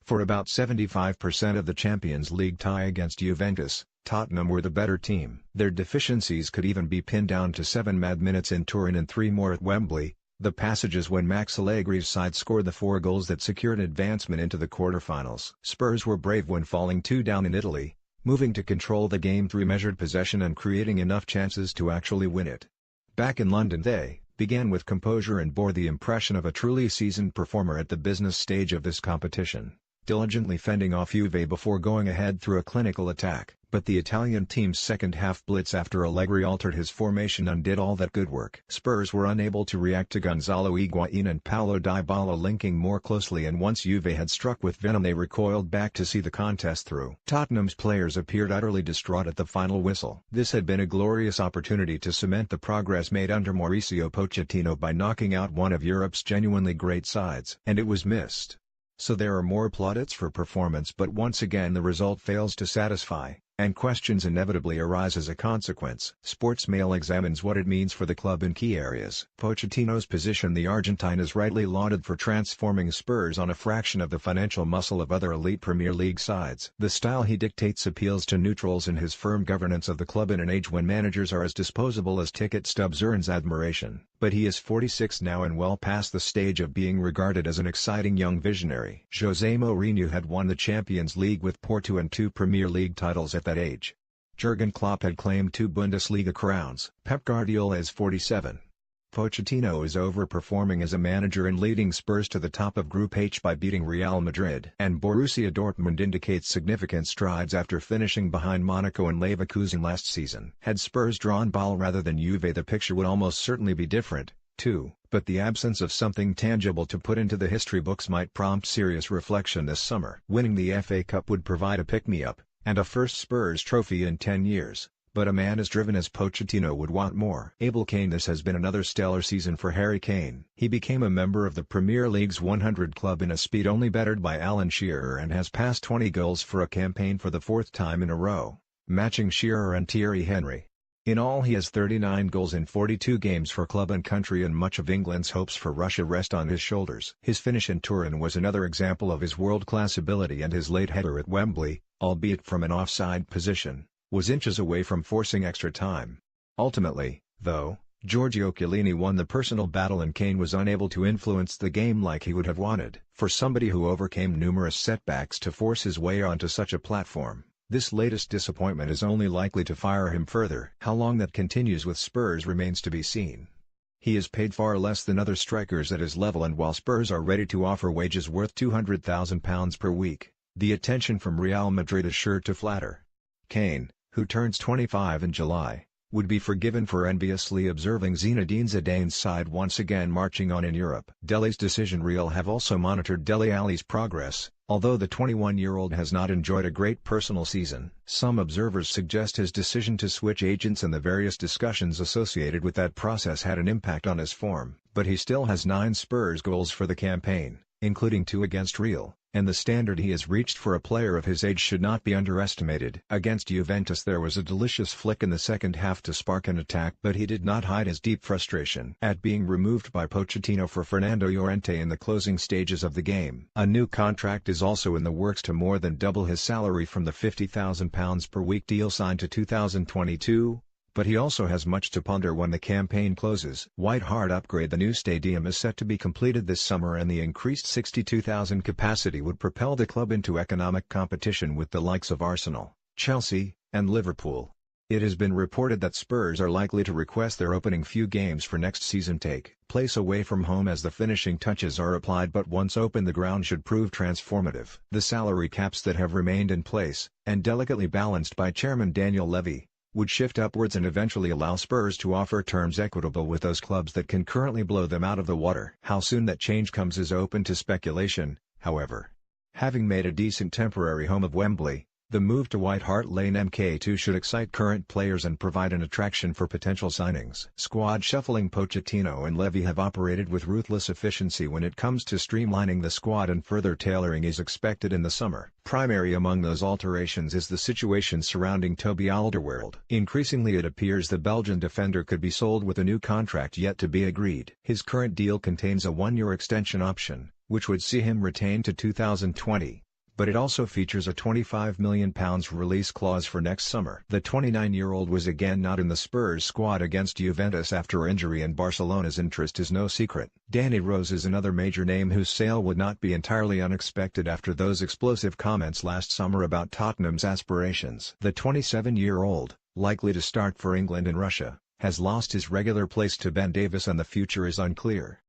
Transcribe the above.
For about 75% of the Champions League tie against Juventus, Tottenham were the better team. Their deficiencies could even be pinned down to 7 mad minutes in Turin and 3 more at Wembley, the passages when Max Allegri's side scored the 4 goals that secured advancement into the quarter-finals. Spurs were brave when falling 2 down in Italy, moving to control the game through measured possession and creating enough chances to actually win it. Back in London they began with composure and bore the impression of a truly seasoned performer at the business stage of this competition, diligently fending off Juve before going ahead through a clinical attack. But the Italian team's second-half blitz after Allegri altered his formation undid all that good work. Spurs were unable to react to Gonzalo Higuain and Paulo Dybala linking more closely, and once Juve had struck with venom they recoiled back to see the contest through. Tottenham's players appeared utterly distraught at the final whistle. This had been a glorious opportunity to cement the progress made under Mauricio Pochettino by knocking out one of Europe's genuinely great sides. And it was missed. So there are more plaudits for performance, but once again the result fails to satisfy, and questions inevitably arise as a consequence. Sportsmail examines what it means for the club in key areas. Pochettino's position. The Argentine is rightly lauded for transforming Spurs on a fraction of the financial muscle of other elite Premier League sides. The style he dictates appeals to neutrals, and his firm governance of the club in an age when managers are as disposable as ticket stubs earns admiration. But he is 46 now and well past the stage of being regarded as an exciting young visionary. José Mourinho had won the Champions League with Porto and 2 Premier League titles at that age. Jurgen Klopp had claimed 2 Bundesliga crowns. Pep Guardiola is 47. Pochettino is overperforming as a manager and leading Spurs to the top of Group H by beating Real Madrid. And Borussia Dortmund indicates significant strides after finishing behind Monaco and Leverkusen last season. Had Spurs drawn ball rather than Juve, the picture would almost certainly be different, too, but the absence of something tangible to put into the history books might prompt serious reflection this summer. Winning the FA Cup would provide a pick-me-up, and a first Spurs trophy in 10 years. But a man as driven as Pochettino would want more. Abel Kane. This has been another stellar season for Harry Kane. He became a member of the Premier League's 100 club in a speed only bettered by Alan Shearer, and has passed 20 goals for a campaign for the 4th time in a row, matching Shearer and Thierry Henry. In all he has 39 goals in 42 games for club and country, and much of England's hopes for Russia rest on his shoulders. His finish in Turin was another example of his world-class ability, and his late header at Wembley, albeit from an offside position, was inches away from forcing extra time. Ultimately, though, Giorgio Chiellini won the personal battle and Kane was unable to influence the game like he would have wanted. For somebody who overcame numerous setbacks to force his way onto such a platform, this latest disappointment is only likely to fire him further. How long that continues with Spurs remains to be seen. He is paid far less than other strikers at his level, and while Spurs are ready to offer wages worth £200,000 per week, the attention from Real Madrid is sure to flatter. Kane, who turns 25 in July, would be forgiven for enviously observing Zinedine Zidane's side once again marching on in Europe. Dele's decision. Real have also monitored Dele Alli's progress, although the 21-year-old has not enjoyed a great personal season. Some observers suggest his decision to switch agents and the various discussions associated with that process had an impact on his form. But he still has 9 Spurs goals for the campaign, including 2 against Real, and the standard he has reached for a player of his age should not be underestimated. Against Juventus there was a delicious flick in the second half to spark an attack, but he did not hide his deep frustration at being removed by Pochettino for Fernando Llorente in the closing stages of the game. A new contract is also in the works to more than double his salary from the £50,000 per week deal signed to 2022. But he also has much to ponder when the campaign closes. White Hart upgrade. The new stadium is set to be completed this summer, and the increased 62,000 capacity would propel the club into economic competition with the likes of Arsenal, Chelsea, and Liverpool. It has been reported that Spurs are likely to request their opening few games for next season take place away from home as the finishing touches are applied, but once open the ground should prove transformative. The salary caps that have remained in place, and delicately balanced by Chairman Daniel Levy, would shift upwards and eventually allow Spurs to offer terms equitable with those clubs that can currently blow them out of the water. How soon that change comes is open to speculation, however. Having made a decent temporary home of Wembley, the move to White Hart Lane MK2 should excite current players and provide an attraction for potential signings. Squad shuffling. Pochettino and Levy have operated with ruthless efficiency when it comes to streamlining the squad, and further tailoring is expected in the summer. Primary among those alterations is the situation surrounding Toby Alderweireld. Increasingly it appears the Belgian defender could be sold with a new contract yet to be agreed. His current deal contains a 1-year extension option, which would see him retained to 2020. but it also features a £25 million release clause for next summer. The 29-year-old was again not in the Spurs squad against Juventus after injury, and Barcelona's interest is no secret. Danny Rose is another major name whose sale would not be entirely unexpected after those explosive comments last summer about Tottenham's aspirations. The 27-year-old, likely to start for England and Russia, has lost his regular place to Ben Davies and the future is unclear.